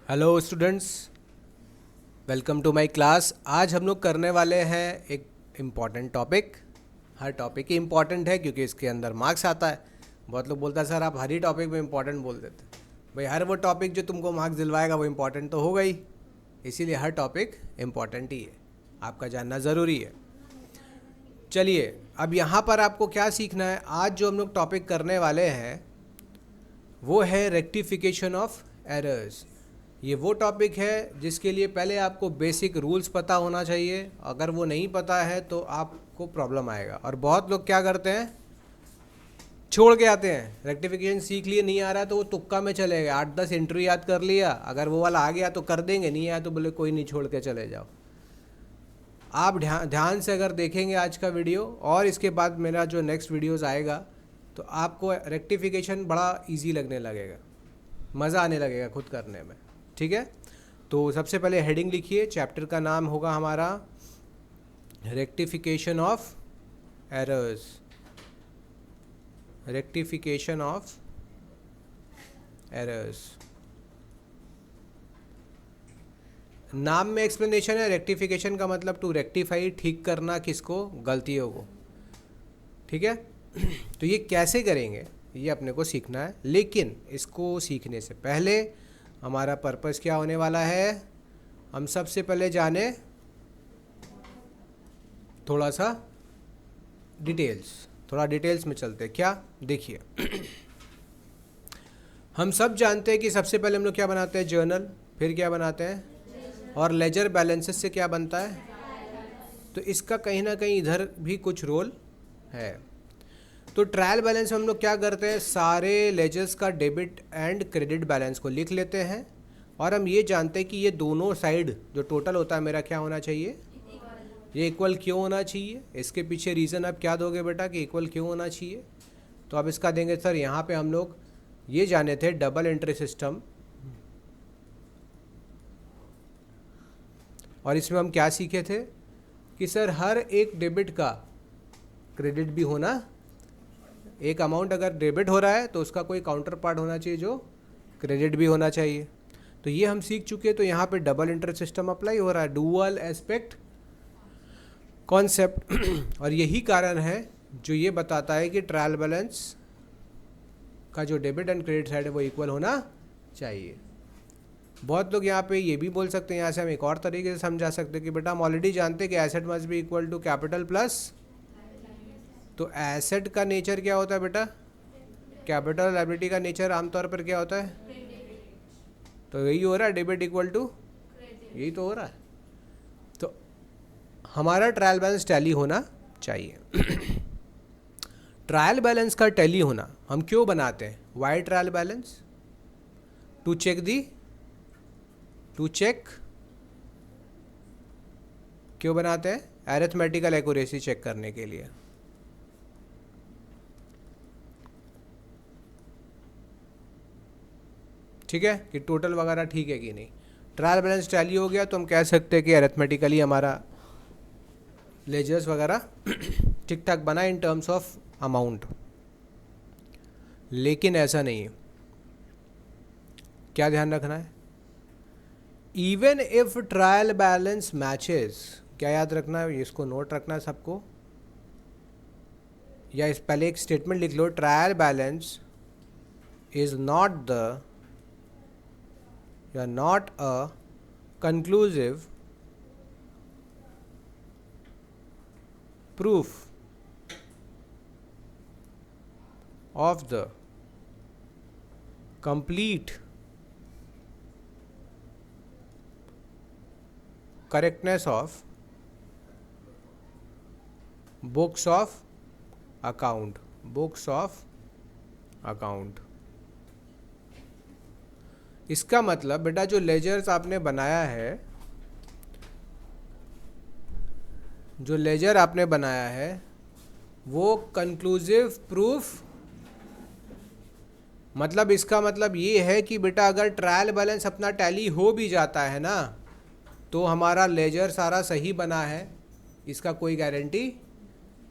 Hello students, welcome to my class. आज हम लोग करने वाले हैं एक इम्पॉर्टेंट टॉपिक। हर टॉपिक ही इम्पॉर्टेंट है क्योंकि इसके अंदर मार्क्स आता है। बहुत लोग बोलता है सर आप हर ही टॉपिक में इम्पॉर्टेंट बोल देते हैं। भाई हर वो टॉपिक जो तुमको मार्क्स दिलवाएगा वो इम्पॉर्टेंट तो होगा ही, इसीलिए हर टॉपिक इम्पॉर्टेंट ही है, आपका जानना ज़रूरी है। चलिए अब यहाँ पर आपको क्या सीखना है। आज जो हम लोग टॉपिक करने वाले हैं वो है रेक्टिफिकेशन ऑफ एरर्स। ये वो टॉपिक है जिसके लिए पहले आपको बेसिक रूल्स पता होना चाहिए। अगर वो नहीं पता है तो आपको प्रॉब्लम आएगा। और बहुत लोग क्या करते हैं, छोड़ के आते हैं। रेक्टिफिकेशन सीख लिए, नहीं आ रहा तो वो तुक्का में चले गए, 8-10 इंटरव्यू याद कर लिया, अगर वो वाला आ गया तो कर देंगे, नहीं आया तो बोले कोई नहीं, छोड़ के चले जाओ। आप ध्यान से अगर देखेंगे आज का वीडियो और इसके बाद मेरा जो नेक्स्ट वीडियोस आएगा तो आपको रेक्टिफिकेशन बड़ा इजी लगने लगेगा, मज़ा आने लगेगा खुद करने में। ठीक है, तो सबसे पहले हेडिंग लिखिए। चैप्टर का नाम होगा हमारा rectification of errors. Rectification of errors, नाम में एक्सप्लेनेशन है। रेक्टिफिकेशन का मतलब टू रेक्टिफाई, ठीक करना किसको, गलतियों को। ठीक है तो ये कैसे करेंगे ये अपने को सीखना है, लेकिन इसको सीखने से पहले हमारा पर्पस क्या होने वाला है, हम सबसे पहले जाने थोड़ा सा डिटेल्स में चलते हैं। क्या देखिए हम सब जानते हैं कि सबसे पहले हम लोग क्या बनाते हैं, जर्नल, फिर क्या बनाते हैं, और लेजर बैलेंसेस से क्या बनता है। तो इसका कहीं ना कहीं इधर भी कुछ रोल है। तो ट्रायल बैलेंस में हम लोग क्या करते हैं, सारे लेजर्स का डेबिट एंड क्रेडिट बैलेंस को लिख लेते हैं। और हम ये जानते हैं कि ये दोनों साइड जो टोटल होता है मेरा क्या होना चाहिए, ये इक्वल क्यों होना चाहिए। इसके पीछे रीज़न आप क्या दोगे बेटा कि इक्वल क्यों होना चाहिए। तो अब इसका देंगे सर, यहाँ पे हम लोग ये जाने थे डबल एंट्री सिस्टम, और इसमें हम क्या सीखे थे कि सर हर एक डेबिट का क्रेडिट भी होना, एक अमाउंट अगर डेबिट हो रहा है तो उसका कोई काउंटर पार्ट होना चाहिए जो क्रेडिट भी होना चाहिए। तो ये हम सीख चुके हैं। तो यहाँ पे डबल इंटरेस्ट सिस्टम अप्लाई हो रहा है, डुअल एस्पेक्ट कॉन्सेप्ट। और यही कारण है जो ये बताता है कि ट्रायल बैलेंस का जो डेबिट एंड क्रेडिट साइड है वो इक्वल होना चाहिए। बहुत लोग यहाँ पे ये भी बोल सकते हैं, यहाँ से हम एक और तरीके से समझा सकते हैं कि बेटा हम ऑलरेडी जानते हैं कि asset must be equal to capital plus. तो एसेट का नेचर क्या होता है बेटा, कैपिटल। लायबिलिटी का नेचर आमतौर पर क्या होता है, तो यही हो रहा है, डेबिट इक्वल टू, यही तो हो रहा है। तो हमारा ट्रायल बैलेंस टैली होना चाहिए। ट्रायल बैलेंस का टैली होना हम क्यों बनाते हैं, why trial balance, to check क्यों बनाते हैं, अरिथमेटिकल एक्यूरेसी चेक करने के लिए। ठीक है, कि टोटल वगैरह ठीक है कि नहीं। ट्रायल बैलेंस टैली हो गया तो हम कह सकते हैं कि अरिथमेटिकली हमारा लेजर्स वगैरह ठीक ठाक बना इन टर्म्स ऑफ अमाउंट। लेकिन ऐसा नहीं है, क्या ध्यान रखना है, even if trial balance matches, क्या याद रखना है, इसको नोट रखना है सबको, या इस पहले एक स्टेटमेंट लिख लो, trial balance is not a conclusive proof of the complete correctness of books of account। इसका मतलब बेटा जो लेजर्स आपने बनाया है, जो लेजर आपने बनाया है वो कंक्लूसिव प्रूफ, मतलब इसका मतलब ये है कि बेटा अगर ट्रायल बैलेंस अपना टैली हो भी जाता है ना तो हमारा लेजर सारा सही बना है, इसका कोई गारंटी।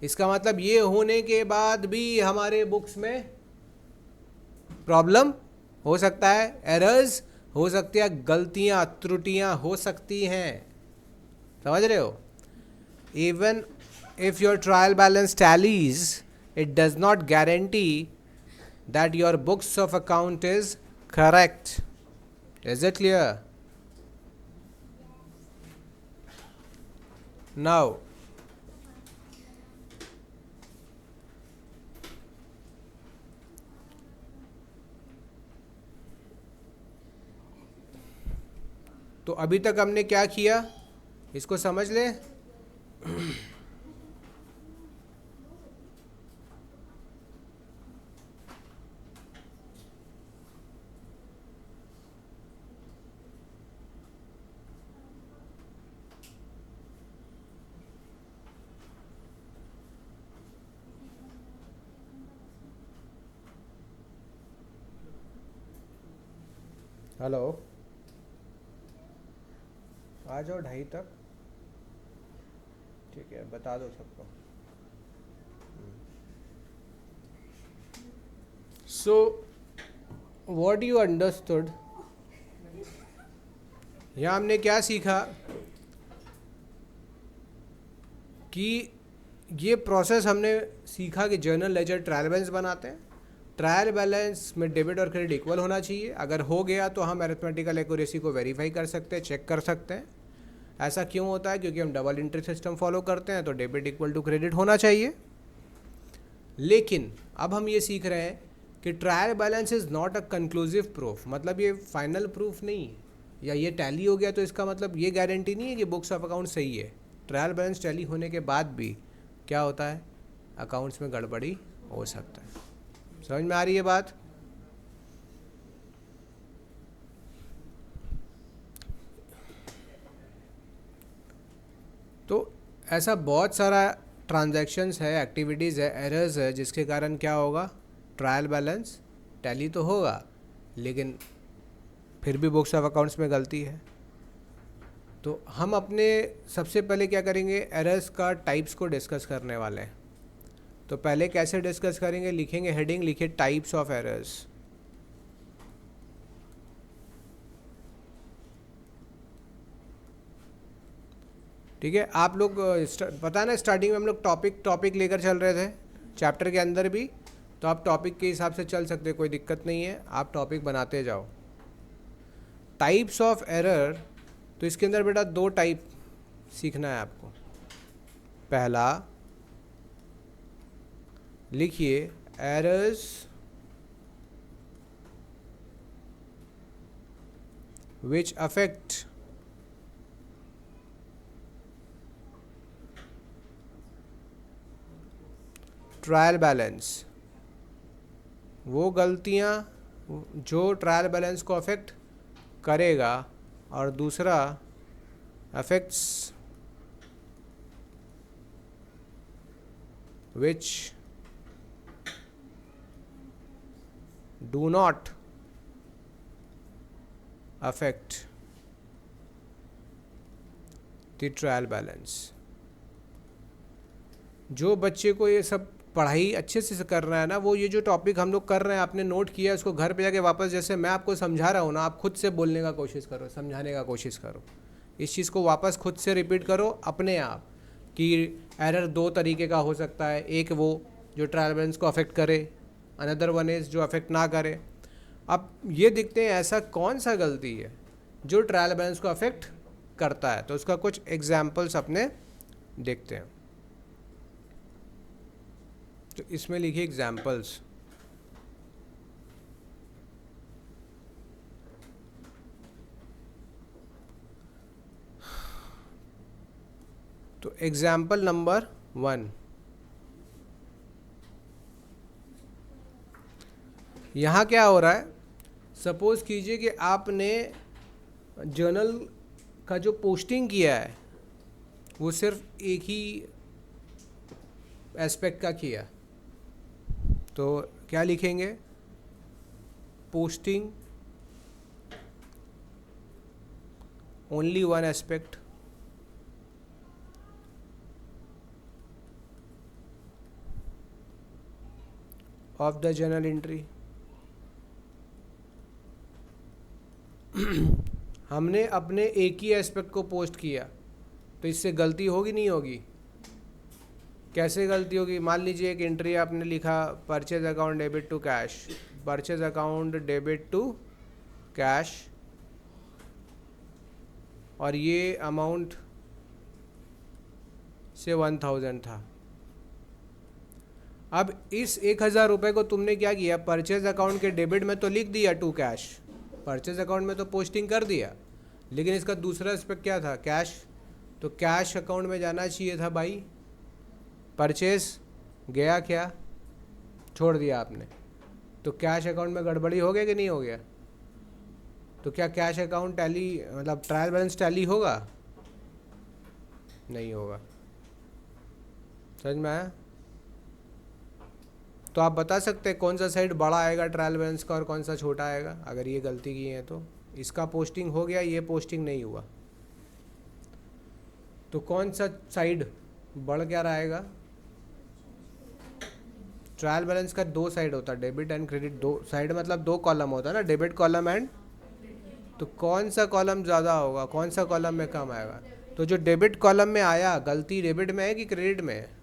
इसका मतलब ये होने के बाद भी हमारे बुक्स में प्रॉब्लम हो सकता है, एरर्स हो सकती है गलतियाँ त्रुटियाँ हो सकती हैं, समझ रहे हो। Even if your trial balance tallies, it does not guarantee that your books of account is correct. Is it clear? Now तो अभी तक हमने क्या किया, इसको समझ ले। हेलो, आ जाओ 2:30 तक, ठीक है, बता दो सबको। सो व्हाट यू अंडरस्टूड, यहाँ हमने क्या सीखा कि ये प्रोसेस हमने सीखा कि जर्नल लेजर ट्रायल बैलेंस बनाते हैं। ट्रायल बैलेंस में डेबिट और क्रेडिट इक्वल होना चाहिए, अगर हो गया तो हम अरिथमेटिकल एक्यूरेसी को वेरीफाई कर सकते हैं, चेक कर सकते हैं। ऐसा क्यों होता है? क्योंकि हम डबल एंट्री सिस्टम फॉलो करते हैं, तो डेबिट इक्वल टू क्रेडिट होना चाहिए। लेकिन अब हम ये सीख रहे हैं कि trial balance is not a conclusive proof, मतलब ये फाइनल प्रूफ नहीं है, या ये टैली हो गया तो इसका मतलब ये गारंटी नहीं है कि बुक्स ऑफ अकाउंट सही है। ट्रायल बैलेंस टैली होने के बाद भी क्या होता है, अकाउंट्स में गड़बड़ी हो सकता है। समझ में आ रही है बात? तो ऐसा बहुत सारा ट्रांजैक्शंस है, एक्टिविटीज़ है, एरर्स है, जिसके कारण क्या होगा, ट्रायल बैलेंस टैली तो होगा लेकिन फिर भी बुक्स ऑफ अकाउंट्स में गलती है। तो हम अपने सबसे पहले क्या करेंगे, एरर्स का टाइप्स को डिस्कस करने वाले हैं। तो पहले कैसे डिस्कस करेंगे, लिखेंगे हेडिंग, लिखिए टाइप्स ऑफ एरर्स। ठीक है, आप लोग पता है ना, स्टार्टिंग में हम लोग टॉपिक लेकर चल रहे थे चैप्टर के अंदर भी, तो आप टॉपिक के हिसाब से चल सकते हैं, कोई दिक्कत नहीं है, आप टॉपिक बनाते जाओ। टाइप्स ऑफ एरर, तो इसके अंदर बेटा 2 टाइप सीखना है आपको। पहला लिखिए errors which affect trial balance, वो गलतियाँ जो ट्रायल बैलेंस को अफेक्ट करेगा, और दूसरा affects which do not affect the trial balance. जो बच्चे को ये सब पढ़ाई अच्छे से करना है ना, वो ये जो टॉपिक हम लोग कर रहे हैं, आपने नोट किया, उसको घर पे जाके वापस जैसे मैं आपको समझा रहा हूँ ना, आप खुद से बोलने का कोशिश करो, समझाने का कोशिश करो, इस चीज़ को वापस खुद से रिपीट करो अपने आप, कि एरर 2 तरीके का हो सकता है, एक वो जो ट्रायल बैलेंस को अफेक्ट करे, अनदर वन इज़ जो अफेक्ट ना करे। अब ये देखते हैं ऐसा कौन सा गलती है जो ट्रायल बैलेंस को अफेक्ट करता है, तो उसका कुछ एग्जाम्पल्स अपने देखते हैं। तो इसमें लिखिए एग्जाम्पल्स। तो एग्जाम्पल नंबर 1, यहाँ क्या हो रहा है, सपोज कीजिए कि आपने जर्नल का जो पोस्टिंग किया है वो सिर्फ एक ही एस्पेक्ट का किया, तो क्या लिखेंगे, posting only one aspect of the journal entry. हमने अपने एक ही एस्पेक्ट को पोस्ट किया, तो इससे गलती होगी नहीं होगी? कैसे गलती होगी? मान लीजिए एक एंट्री आपने लिखा purchase account debit to cash, purchase account debit to cash, और ये अमाउंट से 1000 था। अब इस 1000 रुपये को तुमने क्या किया, परचेज अकाउंट के डेबिट में तो लिख दिया टू कैश, परचेज अकाउंट में तो पोस्टिंग कर दिया, लेकिन इसका दूसरा एस्पेक्ट क्या था, कैश। तो कैश अकाउंट में जाना चाहिए था भाई, परचेज गया क्या, छोड़ दिया आपने, तो कैश अकाउंट में गड़बड़ी हो गया कि नहीं हो गया? तो क्या कैश अकाउंट टैली मतलब ट्रायल बैलेंस टैली होगा? नहीं होगा। समझ में आया? तो आप बता सकते हैं कौन सा साइड बड़ा आएगा ट्रायल बैलेंस का और कौन सा छोटा आएगा, अगर ये गलती की है तो? इसका पोस्टिंग हो गया, ये पोस्टिंग नहीं हुआ, तो कौन सा साइड बढ़ क्या रहेगा? ट्रायल बैलेंस का दो साइड होता है, डेबिट एंड क्रेडिट, दो साइड मतलब दो कॉलम होता है ना, डेबिट कॉलम एंड, तो कौन सा कॉलम ज़्यादा होगा, कौन सा कॉलम में कम आएगा? तो जो डेबिट कॉलम में आया, गलती डेबिट में है कि क्रेडिट में है?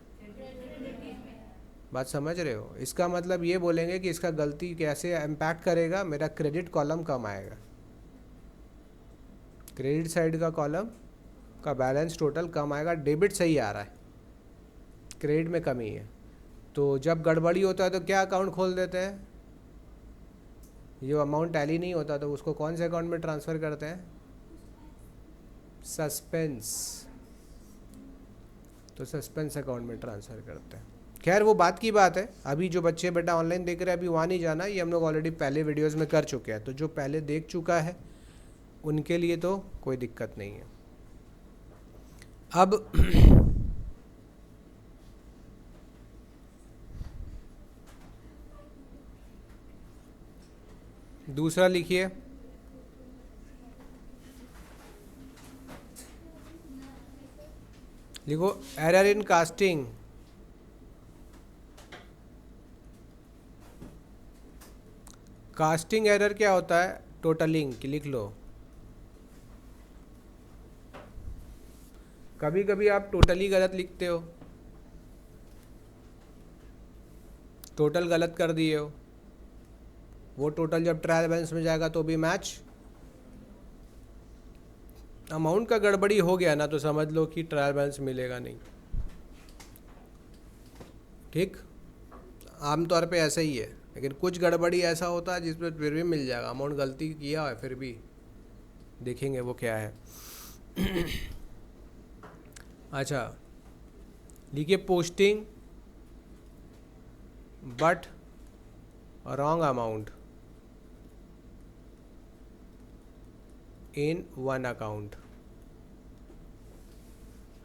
बात समझ रहे हो? इसका मतलब ये बोलेंगे कि इसका गलती कैसे इम्पैक्ट करेगा, मेरा क्रेडिट कॉलम कम आएगा, क्रेडिट साइड का कॉलम का बैलेंस टोटल कम आएगा, डेबिट सही आ रहा है, क्रेडिट में कमी है। तो जब गड़बड़ी होता है तो क्या अकाउंट खोल देते हैं, ये अमाउंट टैली नहीं होता तो उसको कौन से अकाउंट में ट्रांसफ़र करते हैं? सस्पेंस, तो सस्पेंस अकाउंट में ट्रांसफ़र करते हैं। खैर वो बात की बात है, अभी जो बच्चे बेटा ऑनलाइन देख रहे हैं अभी वहाँ नहीं जाना, ये हम लोग ऑलरेडी पहले वीडियोस में कर चुके हैं, तो जो पहले देख चुका है उनके लिए तो कोई दिक्कत नहीं है। अब दूसरा लिखिए, लिखो error in casting. Casting error क्या होता है? टोटलिंग की लिख लो। कभी कभी आप टोटली गलत लिखते हो, टोटल गलत कर दिए हो, वो टोटल जब ट्रायल बैलेंस में जाएगा तो भी मैच, अमाउंट का गड़बड़ी हो गया ना तो समझ लो कि ट्रायल बैलेंस मिलेगा नहीं। ठीक, आमतौर पे ऐसा ही है, लेकिन कुछ गड़बड़ी ऐसा होता है जिसमें फिर भी मिल जाएगा, अमाउंट गलती किया है फिर भी, देखेंगे वो क्या है। अच्छा लिखिए posting but wrong amount in one account.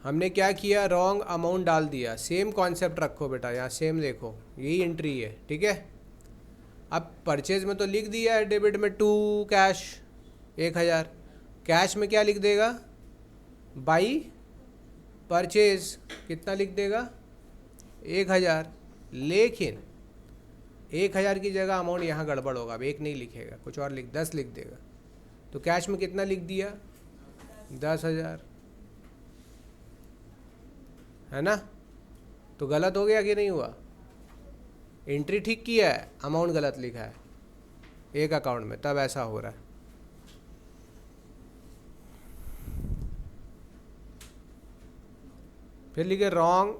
हमने क्या किया, रॉन्ग अमाउंट डाल दिया। सेम कॉन्सेप्ट रखो बेटा, यहाँ सेम देखो, यही एंट्री है, ठीक है। अब परचेज में तो लिख दिया है डेबिट में टू कैश 1000, कैश में क्या लिख देगा, बाई परचेज कितना लिख देगा 1000, लेकिन 1000 की जगह अमाउंट यहाँ गड़बड़ होगा, अब 1 नहीं लिखेगा, कुछ और 10 लिख देगा, तो कैश में कितना लिख दिया 10,000, है ना। तो गलत हो गया कि नहीं हुआ? एंट्री ठीक किया है, अमाउंट गलत लिखा है एक अकाउंट में, तब ऐसा हो रहा है। फिर लिखे wrong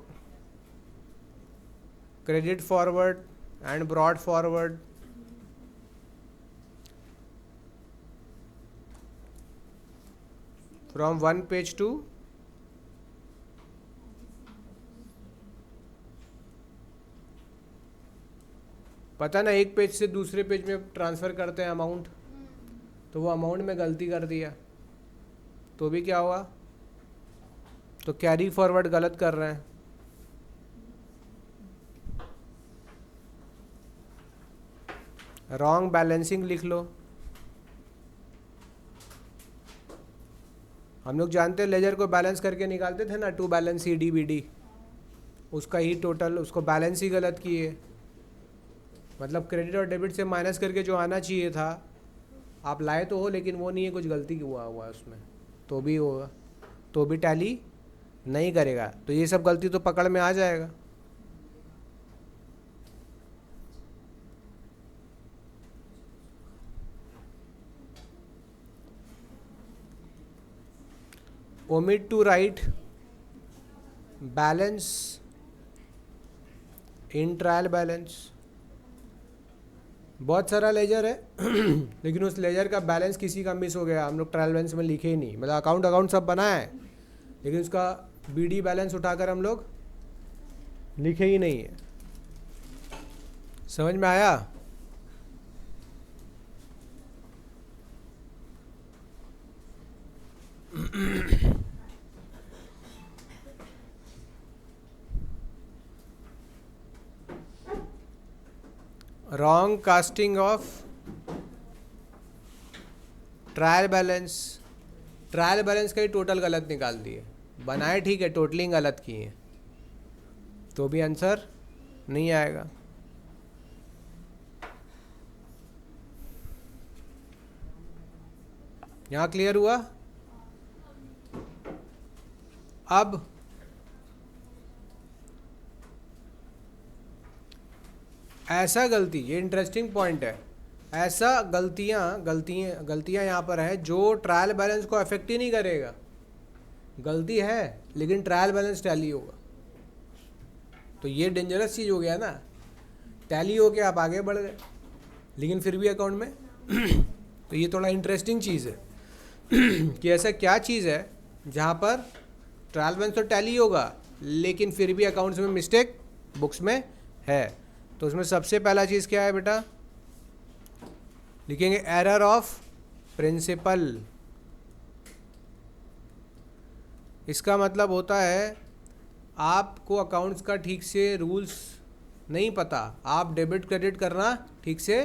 credit forward and brought forward, from one page to पता ना, एक पेज से दूसरे पेज में ट्रांसफ़र करते हैं अमाउंट, तो वो अमाउंट में गलती कर दिया तो भी क्या हुआ, तो कैरी फॉरवर्ड गलत कर रहे हैं। रॉन्ग बैलेंसिंग लिख लो। हम लोग जानते हैं लेजर को बैलेंस करके निकालते थे ना, to balance C D B D, उसका ही टोटल, उसको बैलेंस ही गलत किए, मतलब क्रेडिट और डेबिट से माइनस करके जो आना चाहिए था आप लाए तो हो लेकिन वो नहीं है, कुछ गलती हुआ हुआ है उसमें, तो भी होगा, तो भी टैली नहीं करेगा, तो ये सब गलती तो पकड़ में आ जाएगा। Omit to write balance in trial balance. बहुत सारा लेजर है लेकिन उस लेजर का बैलेंस किसी का मिस हो गया, हम लोग ट्रायल बैलेंस में लिखे ही नहीं, मतलब अकाउंट अकाउंट सब बना है लेकिन उसका बीडी बैलेंस उठाकर हम लोग लिखे ही नहीं है। समझ में आया? Wrong casting of trial balance. Trial balance का ही टोटल गलत निकाल दिए, बनाए ठीक है, टोटलिंग गलत की है, तो भी आंसर नहीं आएगा। यहाँ क्लियर हुआ? अब ऐसा गलती, ये इंटरेस्टिंग पॉइंट है, ऐसा गलतियाँ यहाँ पर है जो ट्रायल बैलेंस को अफेक्ट ही नहीं करेगा। गलती है लेकिन ट्रायल बैलेंस टैली होगा, तो ये डेंजरस चीज़ हो गया ना। टैली हो के आप आगे बढ़ गए लेकिन फिर भी अकाउंट में तो ये थोड़ा इंटरेस्टिंग चीज़ है कि ऐसा क्या चीज़ है जहाँ पर ट्रायल बैलेंस तो टैली होगा लेकिन फिर भी अकाउंट्स में मिस्टेक बुक्स में है। तो उसमें सबसे पहला चीज़ क्या है बेटा, लिखेंगे एरर ऑफ प्रिंसिपल। इसका मतलब होता है आपको अकाउंट्स का ठीक से रूल्स नहीं पता, आप डेबिट क्रेडिट करना ठीक से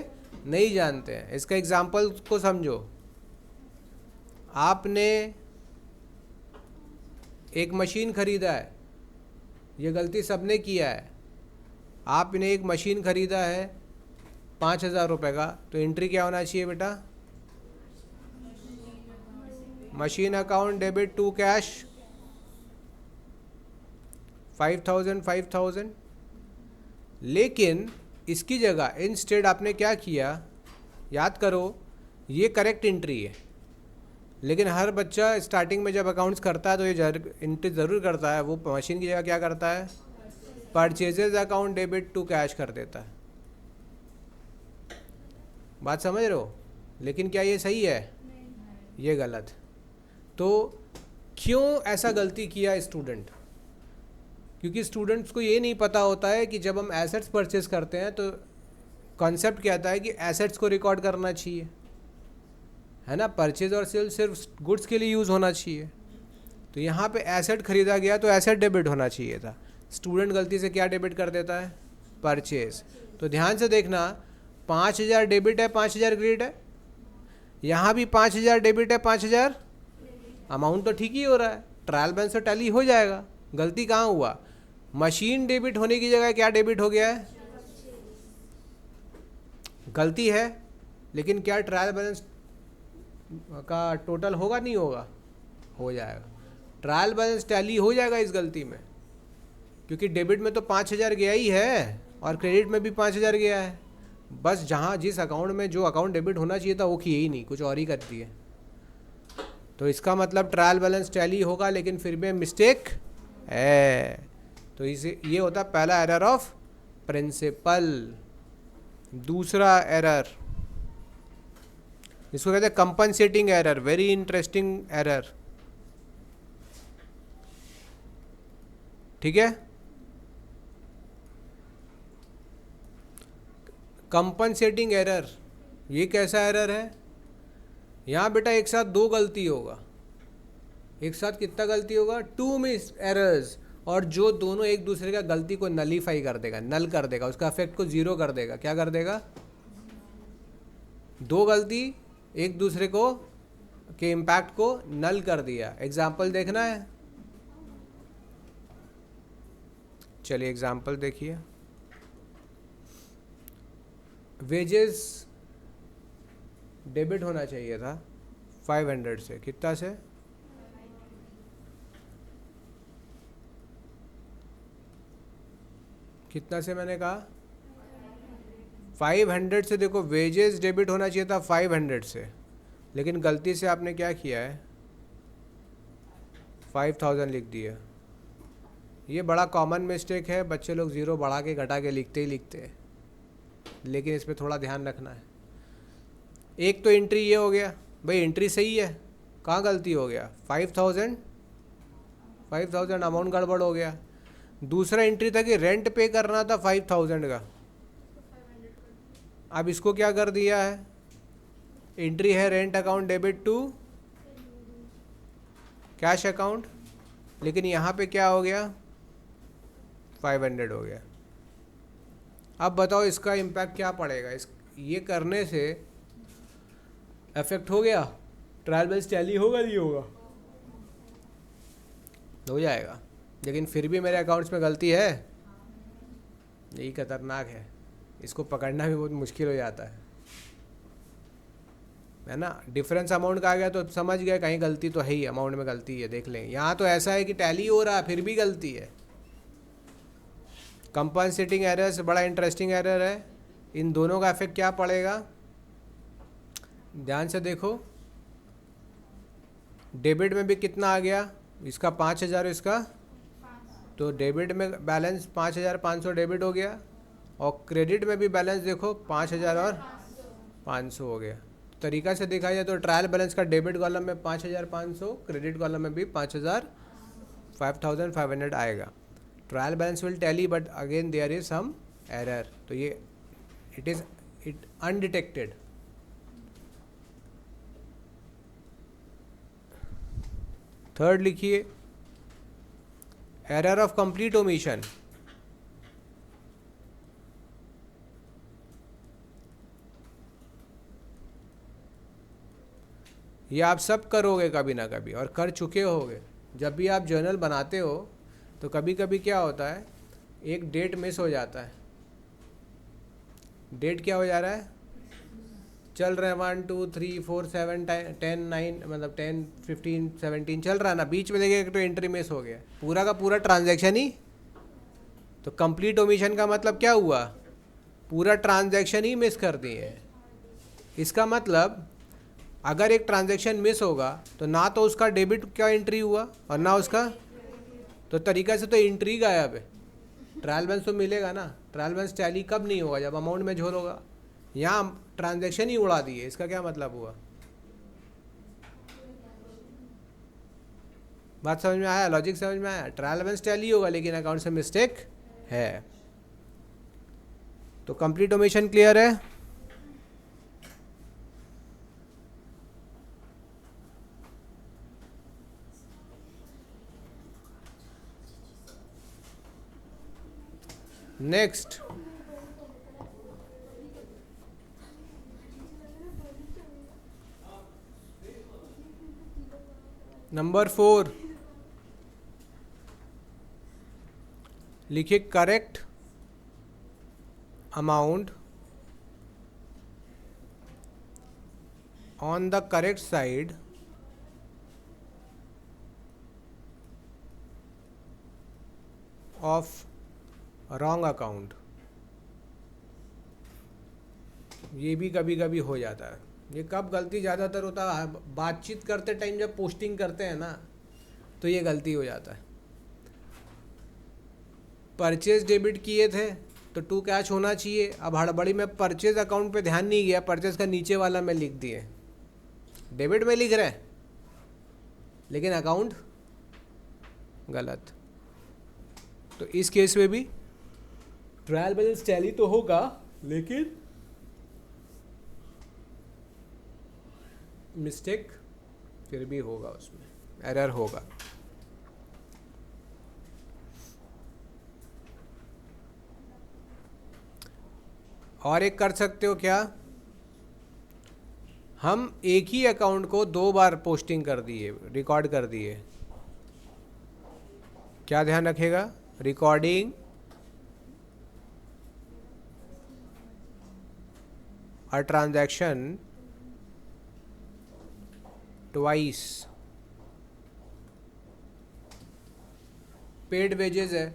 नहीं जानते हैं। इसका एग्जांपल को समझो, आपने एक मशीन खरीदा है, ये गलती सबने किया है, आपने एक मशीन खरीदा है 5,000 रुपये का, तो एंट्री क्या होना चाहिए बेटा, machine account debit to cash 5,000। लेकिन इसकी जगह इंस्टेड आपने क्या किया, याद करो, ये करेक्ट एंट्री है, लेकिन हर बच्चा स्टार्टिंग में जब अकाउंट्स करता है तो ये एंट्री ज़रूर करता है, वो मशीन की जगह क्या करता है, purchases account debit to cash कर देता है। बात समझ रहे हो? लेकिन क्या ये सही है? ये गलत। तो क्यों ऐसा गलती किया स्टूडेंट? क्योंकि स्टूडेंट्स को ये नहीं पता होता है कि जब हम एसेट्स परचेज करते हैं तो कॉन्सेप्ट क्या आता है कि एसेट्स को रिकॉर्ड करना चाहिए, है ना। परचेज और सेल सिर्फ गुड्स के लिए यूज़ होना चाहिए, तो यहाँ पे एसेट खरीदा गया तो एसेट डेबिट होना चाहिए था। स्टूडेंट गलती से क्या डेबिट कर देता है, परचेज। तो ध्यान से देखना, 5,000 डेबिट है, 5,000 क्रेडिट है, यहाँ भी 5,000 डेबिट है, 5,000, अमाउंट तो ठीक ही हो रहा है, ट्रायल बैलेंस तो टैली हो जाएगा। गलती कहाँ हुआ, मशीन डेबिट होने की जगह क्या डेबिट हो गया है, गलती है, लेकिन क्या ट्रायल बैलेंस का टोटल होगा, नहीं होगा, हो जाएगा। ट्रायल बैलेंस टैली हो जाएगा इस गलती में, क्योंकि डेबिट में तो 5,000 गया ही है और क्रेडिट में भी 5,000 गया है, बस जहाँ जिस अकाउंट में जो अकाउंट डेबिट होना चाहिए था वो किए ही नहीं, कुछ और ही कर दिए। तो इसका मतलब ट्रायल बैलेंस टैली होगा लेकिन फिर भी मिस्टेक है। तो इसे ये होता है पहला एरर ऑफ प्रिंसिपल। दूसरा एरर, इसको कहते हैं compensating error, very interesting error, ठीक है। कंपनसेटिंग एरर, ये कैसा एरर है, यहाँ बेटा एक साथ दो गलती होगा, एक साथ कितना गलती होगा, 2 मिस एरर्स, और जो दोनों एक दूसरे का गलती को नलीफाई कर देगा, नल कर देगा, उसका इफेक्ट को जीरो कर देगा। क्या कर देगा, दो गलती एक दूसरे को के इम्पैक्ट को नल कर दिया। एग्जाम्पल देखना है, चलिए एग्जाम्पल देखिए। वेजेस डेबिट होना चाहिए था 500 से, कितना से? कितना से मैंने कहा? 500 से। देखो वेजेस डेबिट होना चाहिए था 500 से, लेकिन गलती से आपने क्या किया है, 5000 लिख दिया। ये बड़ा कॉमन मिस्टेक है, बच्चे लोग ज़ीरो बढ़ा के घटा के लिखते ही लिखते हैं, लेकिन इस पर थोड़ा ध्यान रखना है। एक तो एंट्री ये हो गया, भाई एंट्री सही है, कहाँ गलती हो गया? 5000 अमाउंट गड़बड़ हो गया। दूसरा एंट्री था कि रेंट पे करना था 5000 का, अब इसको क्या कर दिया है? एंट्री है rent account debit to cash account, लेकिन यहाँ पे क्या हो गया? 500 हो गया। अब बताओ इसका इम्पैक्ट क्या पड़ेगा? ये करने से इफेक्ट हो गया, ट्रायल बैलेंस टैली होगा नहीं होगा? हो जाएगा, लेकिन फिर भी मेरे अकाउंट्स में गलती है, यही खतरनाक है। इसको पकड़ना भी बहुत मुश्किल हो जाता है ना। डिफरेंस अमाउंट का आ गया तो समझ गए कहीं गलती तो है ही, अमाउंट में गलती है, देख लें। यहाँ तो ऐसा है कि टैली हो रहा है फिर भी गलती है। कंपनसेटिंग एरर्स बड़ा इंटरेस्टिंग एरर है। इन दोनों का इफेक्ट क्या पड़ेगा, ध्यान से देखो। डेबिट में भी कितना आ गया? इसका 5000, इसका तो डेबिट में बैलेंस 5500 डेबिट हो गया, और क्रेडिट में भी बैलेंस देखो 5000 और 500 हो गया। तरीका से देखा जाए तो ट्रायल बैलेंस का डेबिट कॉलम में 5500, क्रेडिट कॉलम में भी 5500 आएगा। Trial balance will tally, but again there is some error, तो ये इट अनडिटेक्टेड। थर्ड लिखिए, एरर ऑफ कंप्लीट ओमिशन। ये आप सब करोगे कभी ना कभी, और कर चुके होगे। जब भी आप जर्नल बनाते हो तो कभी कभी क्या होता है, एक डेट मिस हो जाता है। डेट क्या हो जा रहा है? चल रहे हैं 1 2 3 4 7 10 9, मतलब 10 15 17 चल रहा है ना, बीच में देखिए तो एंट्री मिस हो गया, पूरा का पूरा ट्रांजैक्शन ही। तो कंप्लीट ओमिशन का मतलब क्या हुआ? पूरा ट्रांजैक्शन ही मिस कर दिए। इसका मतलब अगर एक ट्रांजैक्शन मिस होगा तो ना तो उसका डेबिट का एंट्री हुआ और ना उसका, तो तरीका से तो एंट्री गायब है। ट्रायल बैलेंस तो मिलेगा ना, ट्रायल बैलेंस टैली कब नहीं होगा? जब अमाउंट में झोल होगा। यहाँ ट्रांजैक्शन ही उड़ा दिए, इसका क्या मतलब हुआ? बात समझ में आया? लॉजिक समझ में आया? ट्रायल बैलेंस टैली होगा लेकिन अकाउंट से मिस्टेक है। तो कंप्लीट ओमिशन क्लियर है? नेक्स्ट, नंबर 4 लिखिए, correct amount on the correct side of wrong account. ये भी कभी कभी हो जाता है। ये कब गलती ज़्यादातर होता है? बातचीत करते टाइम जब पोस्टिंग करते हैं ना, तो ये गलती हो जाता है। परचेज डेबिट किए थे तो टू कैश होना चाहिए, अब हड़बड़ी में परचेज अकाउंट पे ध्यान नहीं गया, परचेज का नीचे वाला में लिख दिए, डेबिट में लिख रहे हैं लेकिन अकाउंट गलत। तो इस केस में भी ट्रायल बैलेंस टैली तो होगा लेकिन मिस्टेक फिर भी होगा, उसमें एरर होगा। और एक कर सकते हो क्या, हम एक ही अकाउंट को 2 बार पोस्टिंग कर दिए, रिकॉर्ड कर दिए। क्या ध्यान रखेगा? Recording a transaction twice. Paid wages है,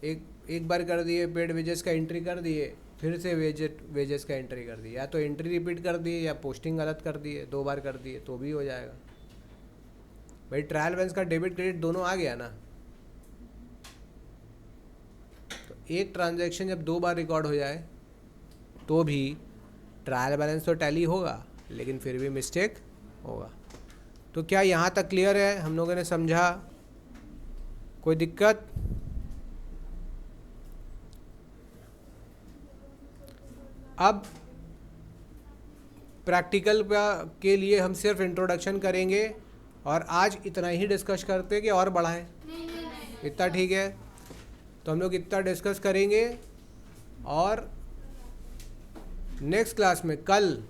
एक बार कर दिए, पेड वेजेस का एंट्री कर दिए, फिर से वेजेस का एंट्री कर दिए, या तो एंट्री रिपीट कर दिए या पोस्टिंग गलत कर दिए, 2 बार कर दिए तो भी हो जाएगा भाई। ट्रायल बैलेंस का डेबिट क्रेडिट दोनों आ गया ना, तो एक ट्रांजैक्शन जब 2 बार रिकॉर्ड हो जाए तो भी ट्रायल बैलेंस तो टैली होगा, लेकिन फिर भी मिस्टेक होगा। तो क्या यहाँ तक क्लियर है? हम लोगों ने समझा? कोई दिक्कत? अब प्रैक्टिकल के लिए हम सिर्फ इंट्रोडक्शन करेंगे और आज इतना ही डिस्कस करते हैं कि और बढ़ाएं? इतना ठीक है, तो हम लोग इतना डिस्कस करेंगे और नेक्स्ट क्लास में कल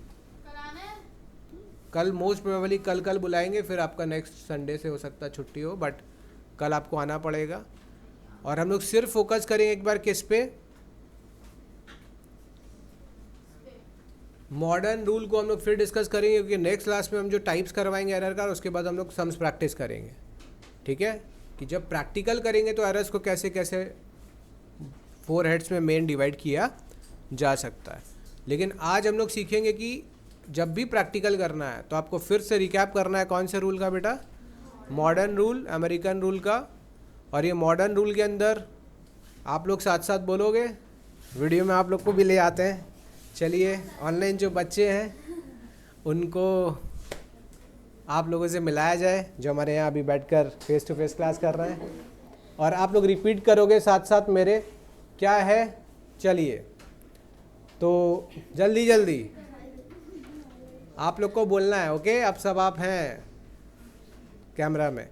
मोस्ट प्रोबेबली कल बुलाएंगे, फिर आपका नेक्स्ट संडे से हो सकता है छुट्टी हो, बट कल आपको आना पड़ेगा। और हम लोग सिर्फ फोकस करेंगे एक बार किस पे? मॉडर्न रूल को हम लोग फिर डिस्कस करेंगे, क्योंकि नेक्स्ट क्लास में हम जो टाइप्स करवाएंगे एरर का, उसके बाद हम लोग सम्स प्रैक्टिस करेंगे। ठीक है, कि जब प्रैक्टिकल करेंगे तो एरर्स को कैसे कैसे 4 हेड्स में मेन डिवाइड किया जा सकता है। लेकिन आज हम लोग सीखेंगे कि जब भी प्रैक्टिकल करना है तो आपको फिर से रिकैप करना है कौन से रूल का बेटा? मॉडर्न रूल, अमेरिकन रूल का। और ये मॉडर्न रूल के अंदर आप लोग साथ साथ बोलोगे, वीडियो में आप लोग को भी ले आते हैं। चलिए, ऑनलाइन जो बच्चे हैं उनको आप लोगों से मिलाया जाए, जो हमारे यहाँ अभी बैठकर फेस टू फेस क्लास कर रहे हैं, और आप लोग रिपीट करोगे साथ साथ मेरे। क्या है? चलिए, तो जल्दी जल्दी आप लोग को बोलना है। ओके, अब सब आप हैं कैमरा में।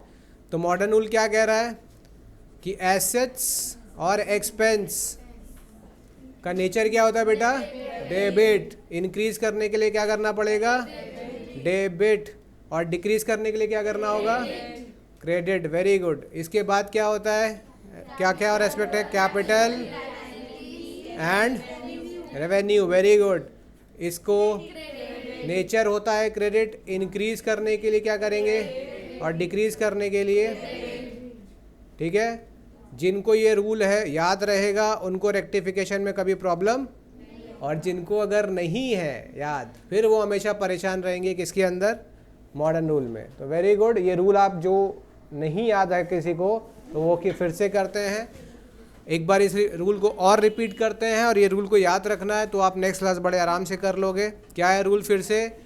तो मॉडर्न रूल क्या कह रहा है कि एसेट्स और एक्सपेंस का नेचर क्या होता है बेटा? डेबिट। इंक्रीज करने के लिए क्या करना पड़ेगा? डेबिट। और डिक्रीज करने के लिए क्या करना होगा? क्रेडिट। Very good. इसके बाद क्या होता है? क्या क्या और एस्पेक्ट है? Capital and revenue. Very good. इसको नेचर होता है क्रेडिट। इंक्रीज करने के लिए क्या करेंगे और डिक्रीज करने के लिए? ठीक है, जिनको ये रूल है याद रहेगा उनको रेक्टिफिकेशन में कभी प्रॉब्लम, और जिनको अगर नहीं है याद फिर वो हमेशा परेशान रहेंगे किसके अंदर? मॉडर्न रूल में। तो वेरी गुड। ये रूल आप जो नहीं याद है किसी को तो वो कि फिर से करते हैं, एक बार इस रूल को और रिपीट करते हैं, और ये रूल को याद रखना है तो आप नेक्स्ट क्लास बड़े आराम से कर लोगे। क्या है रूल? फिर से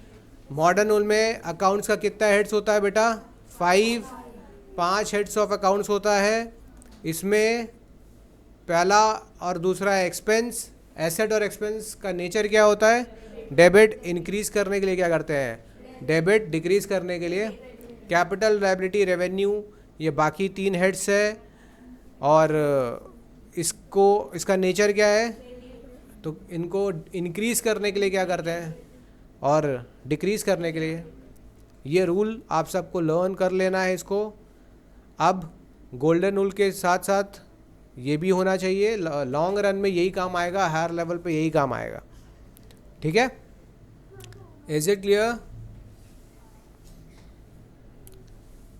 मॉडर्न रूल में अकाउंट्स का कितना हेड्स होता है बेटा? 5 हेड्स ऑफ अकाउंट्स होता है। इसमें पहला और दूसरा है एक्सपेंस। एसेट और एक्सपेंस का नेचर क्या होता है? डेबिट। इंक्रीज करने के लिए क्या करते हैं? डेबिट। डिक्रीज करने के लिए कैपिटल, लायबिलिटी, रेवेन्यू। ये बाकी 3 हेड्स है, और इसका नेचर क्या है? तो इनको इंक्रीज करने के लिए क्या करते हैं और डिक्रीज करने के लिए। ये रूल आप सबको लर्न कर लेना है इसको। अब गोल्डन रूल के साथ साथ ये भी होना चाहिए, लॉन्ग रन में यही काम आएगा, हायर लेवल पे यही काम आएगा। ठीक है, इज इट क्लियर?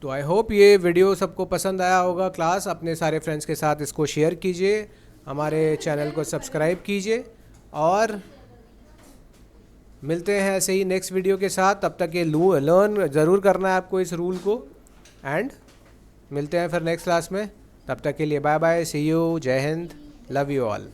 तो आई होप ये वीडियो सबको पसंद आया होगा। क्लास अपने सारे फ्रेंड्स के साथ इसको शेयर कीजिए, हमारे चैनल को सब्सक्राइब कीजिए, और मिलते हैं ऐसे ही नेक्स्ट वीडियो के साथ। तब तक ये लर्न ज़रूर करना है आपको इस रूल को, एंड मिलते हैं फिर नेक्स्ट क्लास में। तब तक के लिए बाय बाय, सी यू, जय हिंद, लव यू ऑल।